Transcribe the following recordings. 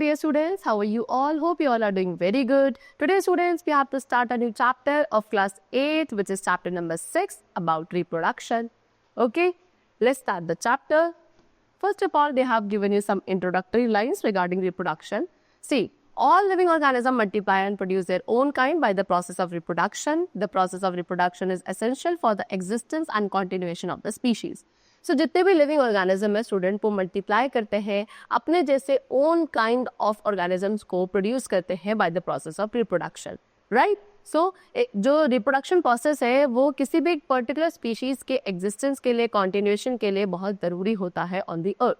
dear students, how are you all? Hope you all are doing very good. Today students, we have to start a new chapter of class 8, which is chapter number 6 about reproduction. Okay, let's start the chapter. First of all, they have given you some introductory lines regarding reproduction. See, all living organisms multiply and produce their own kind by the process of reproduction. The process of reproduction is essential for the existence and continuation of the species. So, जितने भी living organism है student वो multiply करते हैं, अपने जैसे own kind of organisms को produce करते हैं by the process of reproduction, right. So जो रिप्रोडक्शन प्रोसेस है वो किसी भी पर्टिकुलर स्पीशीज के एग्जिस्टेंस के लिए, कॉन्टिन्यूएशन के लिए बहुत ज़रूरी होता है ऑन दी अर्थ.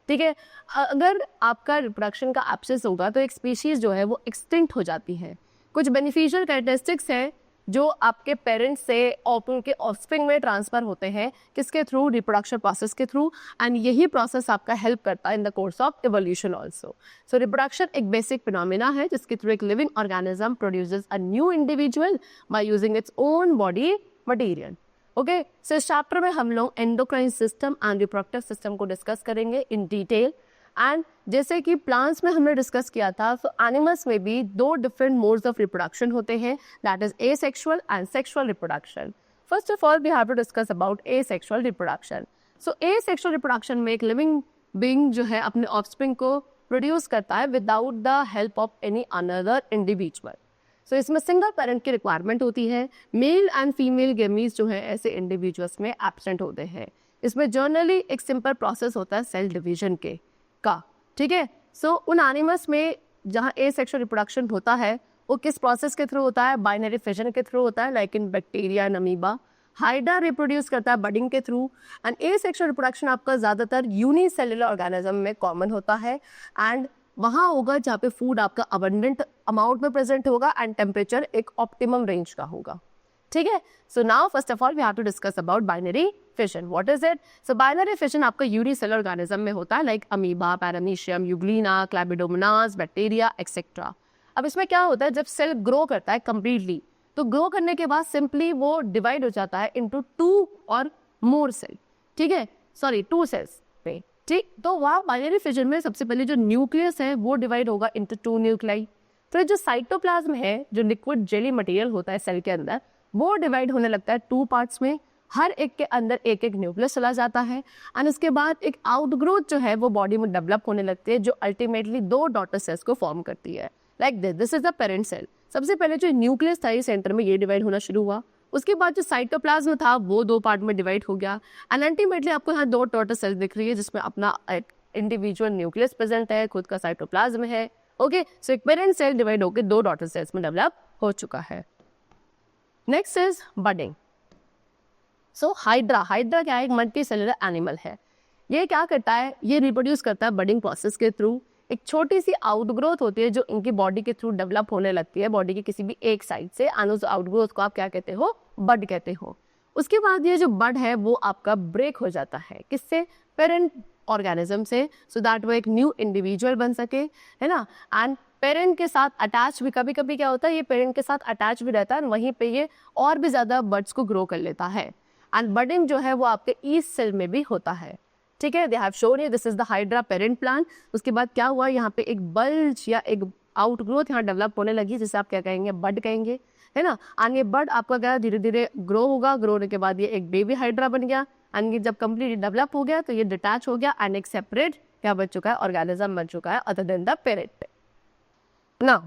ठीक है, अगर आपका रिप्रोडक्शन का एब्सेंस होगा तो एक स्पीशीज जो है वो एक्सटिंक्ट हो जाती है. कुछ बेनिफिशियल कैरेक्टरिस्टिक्स हैं जो आपके पेरेंट्स से और उनके ऑफस्प्रिंग में ट्रांसफर होते हैं, किसके थ्रू, रिप्रोडक्शन प्रोसेस के थ्रू. एंड यही प्रोसेस आपका हेल्प करता है in the course of evolution also. So reproduction एक बेसिक फिनोमिना है जिसके थ्रू एक living organism produces a new individual by using its own body material. Okay, so इस चैप्टर में हम लोग endocrine system and reproductive system को discuss करेंगे इन डिटेल. एंड जैसे कि प्लांट्स में हमने डिस्कस किया था, तो एनिमल्स में भी दो डिफरेंट मोड्स ऑफ रिप्रोडक्शन होते हैं, that is asexual and sexual reproduction. First of all we have to discuss about asexual reproduction. So asexual reproduction में एक लिविंग बीइंग जो है अपने ऑफस्प्रिंग को प्रोड्यूस करता है without the help of any another individual. So इसमें single parent की रिक्वायरमेंट होती है. मेल एंड फीमेल गेमीज जो है ऐसे इंडिविजुअल्स में एब्सेंट होते हैं. इसमें जनरली एक सिंपल प्रोसेस होता है सेल डिवीजन के का. ठीक है, सो उन एनिमल्स में जहाँ एसेक्सुअल रिप्रोडक्शन होता है वो किस प्रोसेस के थ्रू होता है, बाइनरी फिजन के थ्रू होता है, like in bacteria and amoeba. Hydra reproduce करता है बडिंग के थ्रू. एंड एसेक्सुअल रिप्रोडक्शन आपका ज़्यादातर यूनिसेलुलर ऑर्गेनिज्म में कॉमन होता है. एंड वहाँ होगा जहाँ पे फूड आपका अबंडेंट अमाउंट में प्रेजेंट होगा एंड टेम्परेचर एक ऑप्टिमम रेंज का होगा. ठीक है, so now first of all we have to discuss about binary fission. What is it? So binary fission आपका यूनिसेलुलर ऑर्गेनिज्म में होता है, like amoeba, paramecium, euglena, chlamydomonas, bacteria etcetera. अब इसमें क्या होता है, जब सेल ग्रो करता है कंप्लीटली, तो ग्रो करने के बाद सिंपली वो डिवाइड हो जाता है इनटू 2 और मोर सेल. ठीक है, सॉरी 2 सेल्स पे. ठीक, तो वहाँ बाइनरी फिजन में सबसे पहले जो न्यूक्लियस है वो डिवाइड होगा इनटू 2 न्यूक्लाई. फिर जो साइटोप्लाज्म है, जो लिक्विड जेली मटेरियल होता है सेल के अंदर, वो डिवाइड होने लगता है 2 पार्ट्स में. हर एक के अंदर एक एक न्यूक्लियस चला जाता है. एंड उसके बाद एक आउटग्रोथ जो है वो बॉडी में डेवलप होने लगती है, जो अल्टीमेटली 2 डॉटर सेल्स को फॉर्म करती है. Like this is the parent cell. सबसे पहले जो न्यूक्लियस था ये सेंटर में ये डिवाइड होना शुरू हुआ. उसके बाद जो साइटोप्लाज्म था वो 2 पार्ट में डिवाइड हो गया. एंड अल्टीमेटली आपको यहाँ 2 डॉटर सेल्स दिख रही है जिसमें अपना इंडिविजुअल न्यूक्लियस प्रेजेंट है, खुद का साइटोप्लाज्म है. ओके, सो एक पेरेंट सेल डिवाइड होकर 2 डॉटर सेल्स में डेवलप हो चुका है. Next is budding. So hydra क्या है, एक मल्टी सेलुलर एनिमल है. ये क्या करता है, ये रिप्रोड्यूस करता है बडिंग प्रोसेस के थ्रू. एक छोटी सी आउटग्रोथ होती है जो इनकी बॉडी के थ्रू डेवलप होने लगती है, बॉडी के किसी भी एक साइड से. एंड उस आउटग्रोथ को आप क्या कहते हो, बड कहते हो. उसके बाद ये जो बड है वो आपका ब्रेक हो जाता है, किससे, पेरेंट ऑर्गेनिज्म से, सो दैट वो एक न्यू इंडिविजुअल बन सके, है ना. एंड पेरेंट के साथ अटैच भी, कभी कभी क्या होता है, ये पेरेंट के साथ अटैच भी रहता है, वहीं पे ये और भी ज़्यादा बर्ड्स को ग्रो कर लेता है. एंड बडिंग जो है वो आपके ईस्ट सेल में भी होता है. ठीक है, they have shown you this is the hydra parent plant. उसके बाद क्या हुआ, यहाँ पे एक बल्ज या एक आउटग्रोथ यहाँ डेवलप होने लगी, जिसे आप क्या कहेंगे, बड कहेंगे, है ना. एंड ये बड आपका क्या धीरे धीरे ग्रो होगा. ग्रो होने के बाद ये एक बेबी हाइड्रा बन गया. एंड ये जब कंप्लीटली डेवलप हो गया तो ये डिटैच हो गया एंड एक सेपरेट क्या बन चुका है, ऑर्गेनिज्म बन चुका है other than the parent. Now,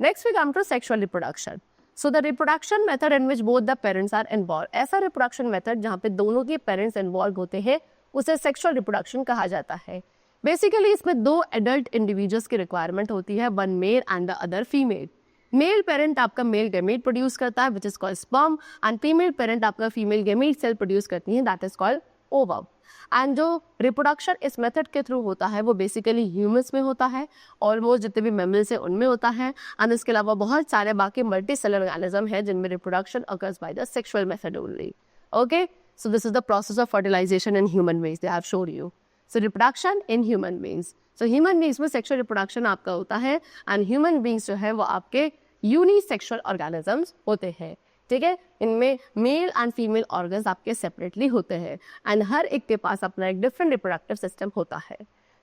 next we come to sexual reproduction. So the reproduction method in which both the parents are involved. ऐसा reproduction method जहाँ पे दोनों के parents involved होते हैं उसे sexual reproduction कहा जाता है. Basically इसमें 2 adult individuals की requirement होती है, one male and the other female. Male parent आपका male gamete produce करता है which is called sperm, and female parent आपका female gamete cell produce करती है, that is called ovum. And जो रिप्रोडक्शन इस मेथड के थ्रू होता है वो बेसिकली ह्यूमंस में होता है, ऑलमोस्ट जितने भी मैमल्स हैं उनमें होता है. एंड इसके अलावा बहुत सारे बाकी मल्टी सेलुलर ऑर्गेनिज्म है जिनमें reproduction occurs by the sexual method only. Okay, so this is the process of fertilization in human beings, they have showed you. So reproduction in human beings, so human beings में sexual reproduction आपका होता है. And human beings जो है वो आपके unisexual organisms होते हैं. ठीक है, इनमें मेल एंड फीमेल ऑर्गन्स आपके सेपरेटली होते हैं एंड हर एक के पास अपना एक डिफरेंट रिप्रोडक्टिव सिस्टम होता है.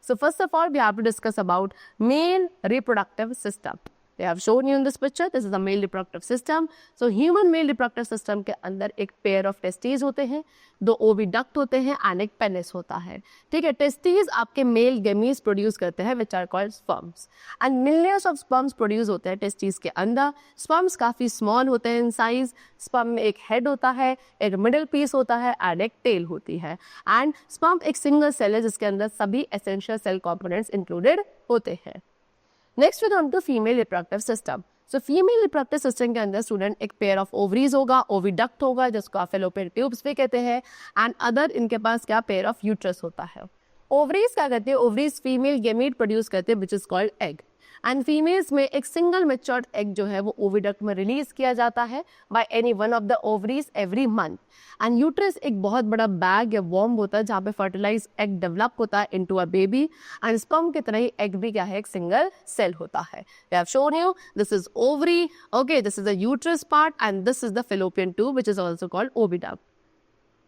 So first of all, we have to discuss about male reproductive system. They have shown you in this picture. This is the male reproductive system. So human male reproductive system के अंदर एक pair of testis होते हैं, 2 oviduct होते हैं and एक penis होता है. ठीक है, टेस्टिस आपके मेल गेमीज प्रोड्यूस करते हैं which are called sperms and millions of sperms produce होते हैं टेस्टिस के अंदर. स्पर्म्स काफी स्मॉल होते हैं इन साइज. स्पर्म में एक हेड होता है, एक मिडिल पीस होता है एंड एक टेल होती है. एंड स्पर्म एक सिंगल सेल है जिसके अंदर सभी एसेंशियल सेल कॉम्पोनेंट्स इंक्लूडेड होते हैं. Next we come to female reproductive system. So female reproductive system के अंदर स्टूडेंट एक पेयर ऑफ ओवरीज होगा, ओविडक्ट होगा जिसको आप फेलोपियन ट्यूब्स भी कहते हैं एंड अदर इनके पास क्या पेयर ऑफ यूट्रस होता है. ओवरीज क्या करते हैं, ओवरीज फीमेल गेमीट प्रोड्यूस करते हैं which is called egg and females में एक सिंगल मैच्योर्ड एग जो है वो ओविडक्ट में रिलीज किया जाता है by any one of the ovaries every month. And uterus एक बहुत बड़ा बैग या वॉर्म होता है जहाँ पे फर्टिलाइज एग डेवलप होता है into a baby and sperm की तरह ही एग भी क्या है, एक सिंगल सेल होता है. We have shown you this is ovary, okay, this is the uterus part and this is the fallopian tube which is also called oviduct.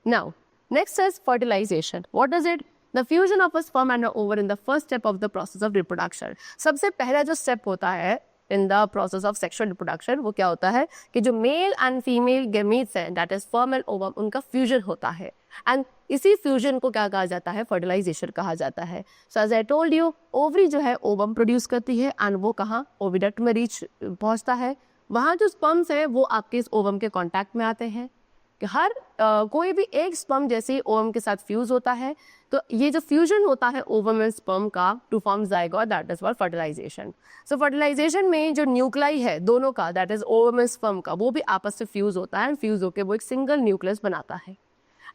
Now next is fertilization. What is it? The fusion of a sperm and an ovum in the first step of the process of reproduction. सबसे पहला जो step होता है in the process of sexual reproduction वो क्या होता है कि जो मेल एंड फीमेल गेमीट्स हैं that is sperm and ovum उनका फ्यूजन होता है एंड इसी फ्यूजन को क्या कहा जाता है, फर्टिलाइजेशन कहा जाता है. So as I told you, ovary जो है ओवम प्रोड्यूस करती है एंड वो कहाँ, ओविडक्ट में रीच पहुँचता है. वहाँ जो स्पर्म्स है वो आपके इस ओवम के कॉन्टैक्ट में आते हैं. कि हर कोई भी एक स्पर्म जैसे ही ओवम के साथ फ्यूज होता है तो ये जो फ्यूजन होता है ओवम एंड स्पर्म का to form zygote, that is called fertilization. So fertilization में जो न्यूक्लाई है दोनों का, that is ovum and sperm का, वो भी आपस में फ्यूज होता है एंड फ्यूज होकर वो एक सिंगल न्यूक्लियस बनाता है.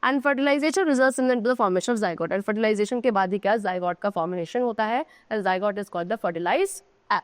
And fertilization results in the formation of zygote and fertilization के बाद ही क्या, जाइगोट का फॉर्मेशन होता है and zygote is called the fertilized egg.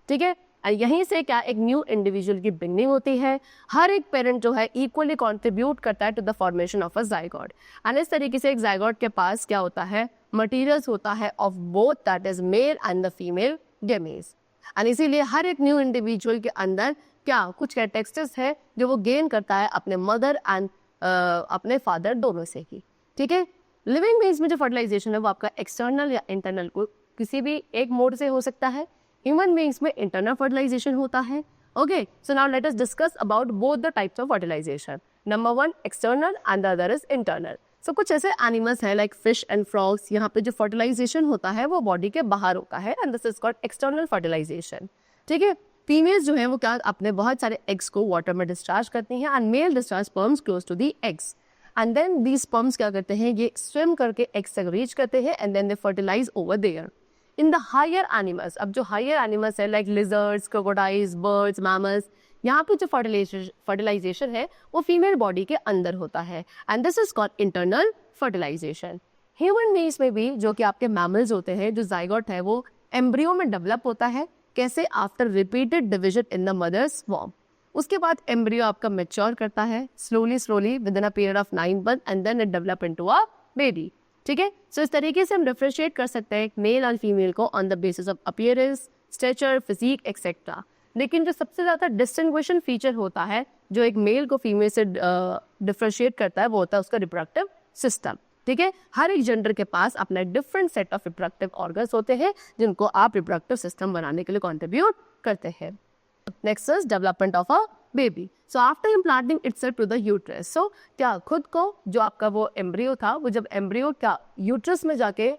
ठीक है, यहीं से क्या एक न्यू इंडिविजुअल की बिगनिंग होती है. हर एक पेरेंट जो है इक्वली कंट्रीब्यूट करता है to the formation of a zygote and इस तरीके से एक जाइगोट के पास क्या होता है, मटेरियल्स होता है of both that is male and the female gametes. And इसीलिए हर एक न्यू इंडिविजुअल के अंदर क्या कुछ कैरेक्टरिस्टिक्स है जो वो गेन करता है अपने मदर एंड अपने फादर दोनों से ही. ठीक है, लिविंग बीइंग्स में जो फर्टिलाइजेशन है वो आपका एक्सटर्नल या इंटरनल को किसी भी एक मोड से हो सकता है. ह्यूमन बीइंग्स में इंटरनल फर्टिलाइजेशन होता है. Okay, so now let us discuss about both the types of fertilisation. Number 1 external and the other is internal. So कुछ ऐसे एनिमल्स हैं लाइक फिश एंड फ्रॉग्स, यहाँ पे जो फर्टिलाइजेशन होता है वो बॉडी के बाहर होता है and this is called external fertilization. ठीक है, फीमेल्स जो है वो क्या अपने बहुत सारे एग्स को वाटर में डिस्चार्ज करती हैं and male discharge sperms close to the eggs and then the sperms क्या करते हैं, ये स्विम करके एग्स तक रीच करते हैं and then they fertilize over there. In the higher animals, अब जो हायर एनिमल्स है like lizards, crocodiles, birds, mammals, यहाँ पे जो फर्टिलाइजेशन है वो फीमेल बॉडी के अंदर होता है and this is called internal fertilization. Human beings में भी जो कि आपके मैमल्स होते हैं, जो जाइगोट है वो एम्ब्रियो में डेवलप होता है. कैसे? After repeated division in the mother's वॉर्म. उसके बाद एम्ब्रियो आपका मैच्योर करता है slowly within a period of 9 months and then it develop into a baby. ठीक है, सो इस तरीके से हम डिफरेंशिएट कर सकते हैं मेल और फीमेल को on the basis of appearance, stature, physique etcetera. लेकिन जो सबसे ज़्यादा डिस्टिंग्विशिंग फीचर होता है जो एक मेल को फीमेल से डिफरेंशिएट करता है वो होता है उसका रिप्रोडक्टिव सिस्टम. ठीक है, हर एक जेंडर के पास अपना different set of reproductive organs होते हैं जिनको आप रिप्रोडक्टिव सिस्टम बनाने के लिए कॉन्ट्रीब्यूट करते हैं. Next is development of a baby. So after implanting itself to the uterus, so क्या खुद को जो आपका वो एम्ब्रियो था वो जब एम्ब्रियो क्या यूट्रस में जाके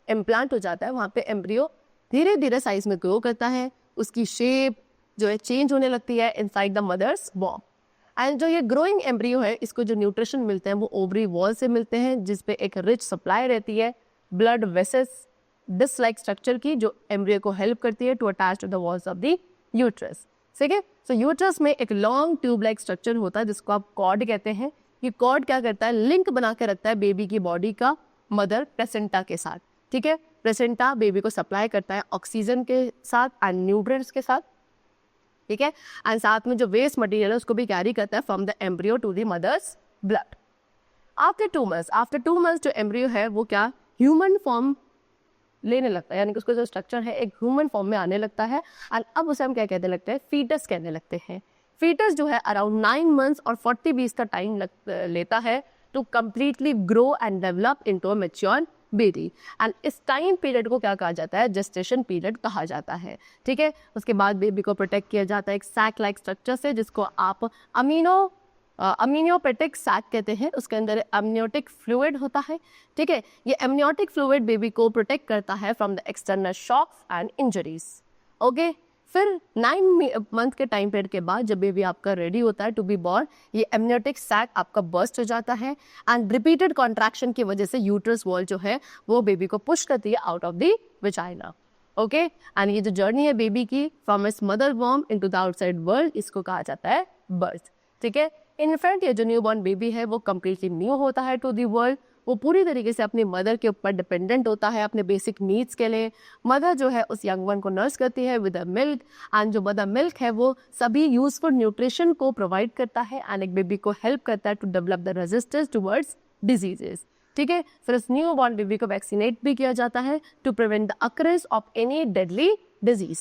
इम्प्लांट हो जाता है, वहाँ पे एम्ब्रियो धीरे धीरे साइज में ग्रो करता है, उसकी शेप जो है चेंज होने लगती है इनसाइड द मदर्स वॉर्म. एंड जो ये ग्रोइंग एम्ब्रियो है इसको जो न्यूट्रिशन मिलते हैं वो ओवरी वॉल से मिलते हैं जिसपे एक रिच सप्लाई रहती है blood vessels disc like structure की जो एम्ब्रियो को हेल्प करती है to attach to the walls of the uterus. ठीक है, सो यूट्रस में एक लॉन्ग ट्यूब लाइक स्ट्रक्चर होता है जिसको आप कॉर्ड कहते हैं. ये कॉर्ड क्या करता है, लिंक बना के रखता है बेबी की बॉडी का मदर प्लेसेंटा के साथ. ठीक है, प्लेसेंटा बेबी को सप्लाई करता है ऑक्सीजन के साथ एंड न्यूट्रिएंट्स के साथ. ठीक है, एंड साथ में जो वेस्ट मटेरियल है उसको भी कैरी करता है from the embryo to the mother's blood. After 2 months जो एम्ब्रियो है वो क्या ह्यूमन फॉर्म लेने लगता है, यानी कि उसका जो स्ट्रक्चर है एक ह्यूमन फॉर्म में आने लगता है एंड अब उसे हम क्या कहने लगते हैं, फीटस कहने लगते हैं. फीटस जो है अराउंड 9 months और 40 weeks का टाइम लेता है to completely grow and develop into a mature baby. And इस टाइम पीरियड को क्या कहा जाता है, जेस्टेशन पीरियड कहा जाता है। ठीक है, उसके बाद बेबी को प्रोटेक्ट किया जाता है एक सैक लाइक स्ट्रक्चर से, जिसको आप अमीनियोपेटिक सैक कहते हैं। उसके अंदर अमनियोटिक फ्लूइड होता है। ठीक है, ये अमनियोटिक फ्लूइड बेबी को प्रोटेक्ट करता है from the external shocks and injuries. Okay, फिर 9 मंथ के टाइम पीरियड के बाद जब बेबी आपका रेडी होता है टू बी बॉर्न, ये एमनियोटिक सैक आपका बर्स्ट हो जाता है एंड रिपीटेड कॉन्ट्रैक्शन की वजह से यूट्रस वॉल जो है वो बेबी को पुश करती है out of the vagina. Okay, and ये जो जर्नी है बेबी की फ्रॉम इट्स मदर वॉर्म इनटू द आउटसाइड वर्ल्ड, इसको कहा जाता है बर्थ। ठीक है, इनफैक्ट ये जो न्यू बॉर्न बेबी है वो कम्प्लीटली न्यू होता है टू दी वर्ल्ड। वो पूरी तरीके से अपनी मदर के ऊपर डिपेंडेंट होता है अपने बेसिक नीड्स के लिए। मदर जो है उस यंग वन को नर्स करती है विद अ मिल्क, एंड जो मदर मिल्क है वो सभी यूजफुल न्यूट्रिशन को प्रोवाइड करता है एंड एक बेबी को हेल्प करता है to develop the resistance towards diseases. ठीक है, फिर उस न्यू बॉर्न बेबी को वैक्सीनेट भी किया जाता है to prevent the occurrence of any deadly disease.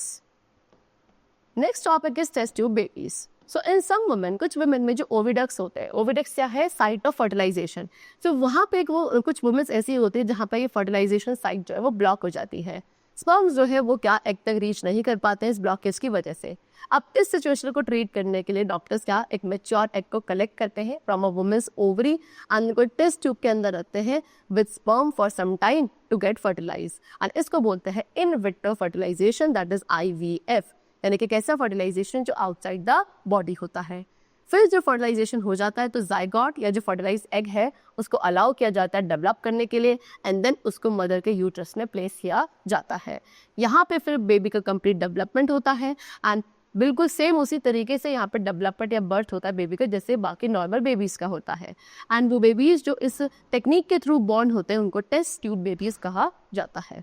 Next topic is test tube babies. So in some women, कुछ वुमेन में जो ओविडक्स होते हैं, ओविडक्स क्या है, साइट ऑफ फर्टिलाइजेशन। तो वहाँ पे वो कुछ वुमेन्स ऐसी होती है जहाँ पे ये फर्टिलाइजेशन साइट जो है वो ब्लॉक हो जाती है। स्पर्म्स जो है वो क्या एग तक रीच नहीं कर पाते हैं इस ब्लॉकेज की वजह से। अब इस सिचुएशन को ट्रीट करने के लिए डॉक्टर्स क्या एक मैच्योर एग को कलेक्ट करते हैं from a woman's ovary and उनको टेस्ट ट्यूब के अंदर रखते हैं with sperm for some time to get fertilize, and इसको बोलते हैं in vitro fertilization, that is IVF, यानी कि कैसा फर्टिलाइजेशन जो आउटसाइड द बॉडी होता है। फिर जो फर्टिलाइजेशन हो जाता है तो जाइगोट या जो फर्टिलाइज एग है उसको अलाउ किया जाता है डेवलप करने के लिए, एंड देन उसको मदर के यूट्रस में प्लेस किया जाता है। यहाँ पे फिर बेबी का कंप्लीट डेवलपमेंट होता है एंड बिल्कुल सेम उसी तरीके से यहाँ पे डेवलपमेंट या बर्थ होता है बेबी का जैसे बाकी नॉर्मल बेबीज का होता है। एंड वो बेबीज जो इस टेक्निक के थ्रू बॉर्न होते हैं उनको टेस्ट ट्यूब बेबीज कहा जाता है।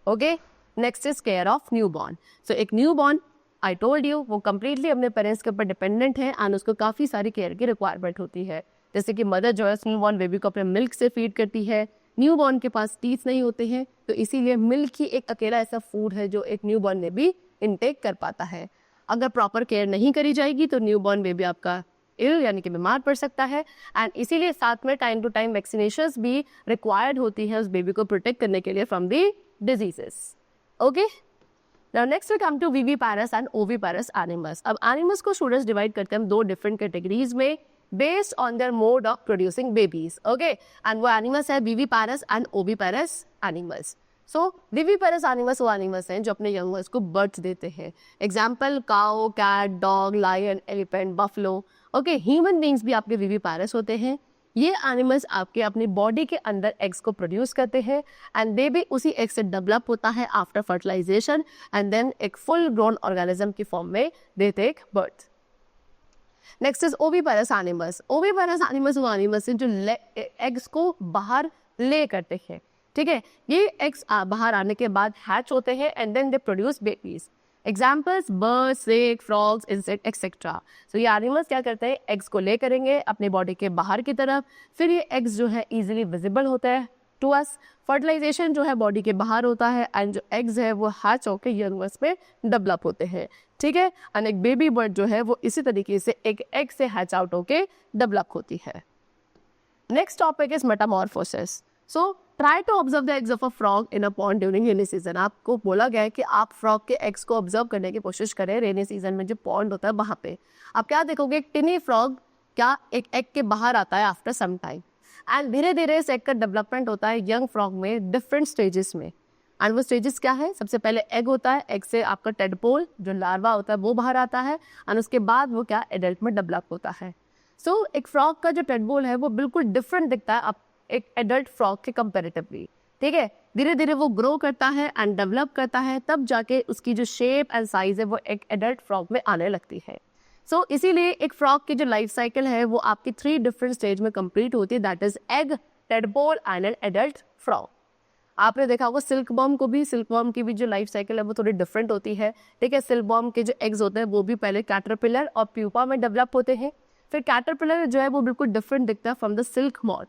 Okay, next is care of newborn. So एक newborn I told you वो कम्प्लीटली अपने पेरेंट्स के ऊपर डिपेंडेंट है एंड उसको काफ़ी सारी केयर की रिक्वायरमेंट होती है। जैसे कि मदर जो है न्यू बॉर्न बेबी को अपने मिल्क से फीड करती है। न्यू बॉर्न के पास टीथ नहीं होते हैं तो इसीलिए मिल्क ही एक अकेला ऐसा फूड है जो एक न्यू बॉर्न बेबी इनटेक कर पाता है। अगर प्रॉपर केयर नहीं करी जाएगी तो न्यू बॉर्न बेबी आपका इल यानी कि बीमार पड़ सकता है, एंड इसीलिए साथ में टाइम टू टाइम वैक्सीनेशंस भी रिक्वायर्ड होती है उस बेबी को प्रोटेक्ट करने के लिए from the diseases. Okay, Now next we come to viviparous and oviparous animals. अब animals को स्टूडेंट्स डिवाइड करते हैं हम दो डिफरेंट कैटेगरीज में based on their mode of producing babies. Okay, and वो एनिमल्स है viviparous and oviparous animals. So viviparous animals वो एनिमल्स हैं जो अपने यंग वंस को बर्थ देते हैं। Example cow, cat, dog, lion, elephant, buffalo. Okay, human beings भी आपके viviparous होते हैं। ये एनिमल्स आपके अपनी बॉडी के अंदर एग्स को प्रोड्यूस करते हैं एंड बेबी उसी एग से डेवलप होता है आफ्टर फर्टिलाइजेशन एंड देन एक फुल ग्रोन ऑर्गेनिज्म की फॉर्म में they take birth. Next is oviparous animals. Oviparous animals वो एनिमल्स हैं जो एग्स को बाहर ले करते हैं। ठीक है, ये एग्स बाहर आने के बाद हैच होते हैं and then they produce babies. Examples birds, snake, frogs, insect etcetera. So ये एनिमल्स क्या करते हैं एग्स को ले करेंगे अपने बॉडी के बाहर की तरफ, फिर ये एग्स जो है इजीली विजिबल होता है टू अस। फर्टिलाइजेशन जो है बॉडी के बाहर होता है एंड जो एग्स है वो हैच होकर यंगर्स में डेवलप होते हैं। ठीक है, एंड एक बेबी बर्ड जो है वो इसी तरीके से एक एग से हैच आउट होकर डेवलप होती है। Next topic is metamorphosis. So try to observe the eggs of a frog in a pond during rainy season. आपको बोला गया है कि आप फ्रॉग के एग्स को ऑब्जर्व करने की कोशिश करें रेनी सीजन में जो पॉन्ड होता है वहाँ पे। आप क्या देखोगे, एक टिनी फ्रॉग क्या एक एग के बाहर आता है आफ्टर सम टाइम एंड धीरे धीरे इस एग का डेवलपमेंट होता है यंग फ्रॉग में डिफरेंट स्टेजेस में। एंड वो स्टेजेस क्या है, सबसे पहले एग होता है, एग से आपका टेडपोल जो लार्वा होता है वो बाहर आता है एंड उसके बाद वो क्या एडल्ट में डेवलप होता है। सो एक फ्रॉग का जो टेडपोल है वो बिल्कुल डिफरेंट दिखता है एक एडल्ट फ्रॉग के कंपैरेटिवली। ठीक है, धीरे धीरे वो ग्रो करता है एंड डेवलप करता है, तब जाके उसकी जो शेप एंड साइज है वो एक एडल्ट फ्रॉग में आने लगती है। सो इसीलिए एक फ्रॉग की जो लाइफ साइकिल है वो आपकी 3 डिफरेंट स्टेज में कंप्लीट होती है, that is egg, tadpole and an adult frog. आपने देखा होगा सिल्क बॉर्म को भी, सिल्क बॉर्म की भी जो लाइफ साइकिल है वो थोड़ी डिफरेंट होती है। ठीक है, सिल्क बॉर्म के जो एग्स होते हैं वो भी पहले कैटरपिलर और प्यूपा में डेवलप होते हैं, फिर कैटरपिलर जो है वो बिल्कुल डिफरेंट दिखता है फ्रॉम द सिल्क मॉथ।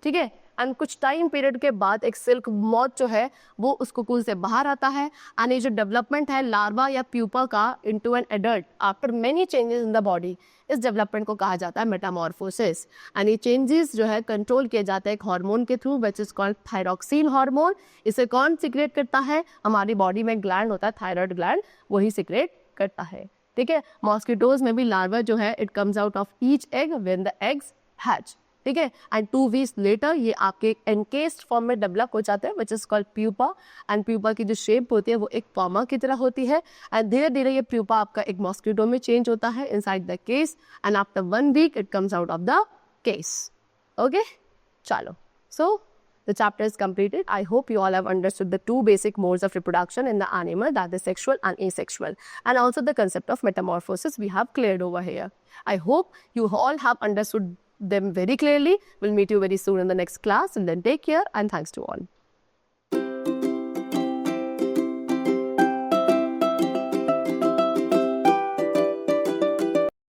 ठीक है, एंड कुछ टाइम पीरियड के बाद एक सिल्क मॉथ जो है वो उस कोकून से बाहर आता है एंड ये जो डेवलपमेंट है लार्वा या प्यूपा का into an adult after many changes in the body, इस डेवलपमेंट को कहा जाता है मेटामॉर्फोसिस। एंड ये चेंजेस जो है कंट्रोल किए जाते हैं एक हार्मोन के through which is called thyroxine hormone. इसे कौन सिक्रेट करता है? हमारी बॉडी में ग्लैंड होता है थायराइड ग्लैंड, वही सिक्रेट करता है। ठीक है, मॉस्किटोज में भी लार्वा जो है it comes out of each egg when the eggs hatch. ठीक है, एंड 2 वीक्स लेटर ये आपके एनकेस्ड फॉर्म में डेवलप हो जाते हैं which is called pupa. And pupa की जो शेप होती है वो एक पॉमा की तरह होती है एंड धीरे धीरे ये प्यूपा आपका एक मॉस्किटो में चेंज होता है inside the case and after 1 week it comes out of the case. Okay, चलो, so the chapter is completed. I hope you all have understood the 2 basic modes of reproduction in the animal, that is sexual and asexual, and also the concept of metamorphosis we have cleared over here. I hope you all have understood them very clearly. We'll meet you very soon in the next class, and then take care and thanks to all.